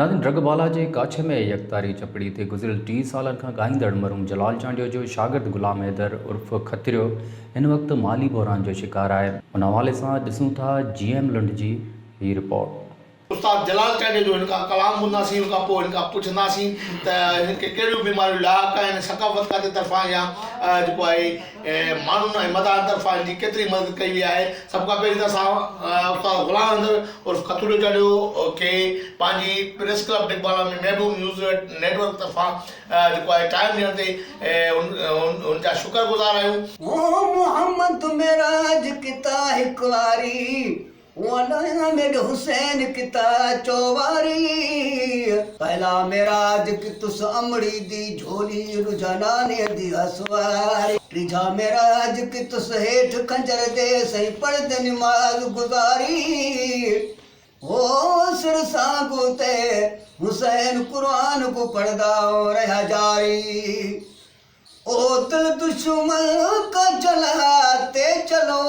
नादिन रगबाला जे काछे में यकतारी चपड़ी ते गुज़िरियल 30 सालन खां ॻाईंदड़ मरहूम जलाल चांडियो जो शागिर्द गुलाम हैदर उर्फ़ खत्रियो हिन वक़्तु माली बहरान जो शिकार आहे। उन हवाले सां ॾिसूं था GM लुंड जी ही रिपोर्ट। उस्ताद जलाल चांडियो जो इनका कलाम ॿुधंदासीं, उनखां पोइ इनखां पुछंदासीं त हिनखे कहिड़ियूं बीमारियूं लाइक़ु आहिनि, सकाफ़त जे तरफ़ां या जेको आहे माण्हुनि ऐं मदान तरफ़ां हिनजी केतिरी मदद कई वई आहे। सभ खां पहिरीं त असां उस्ताद गुलाम हैदर उर्फ़ खत्रियो चांडियो खे पंहिंजी प्रेस क्लब डिगबाला में महबूब न्यूज़ नेटवर्क तरफ़ां जेको आहे टाइम ॾियण ते उनजा शुक्रगुज़ार आहियूं। ओ मोहम्मद मेराज किता हिकु वारी मेरे हुसैन किता चौवारी पहला मेराज कि तुस अमड़ी दी झोली रुझानाने दी असवारी त्रीजा मेराज कि तुस हेठ खंजर दे सही पढ़दे नमाज गुजारी ओ सिर सांगू ते हुसैन कुरान को पढ़दा रहा जारी ओ दिल दुश्मन का जलाते चलो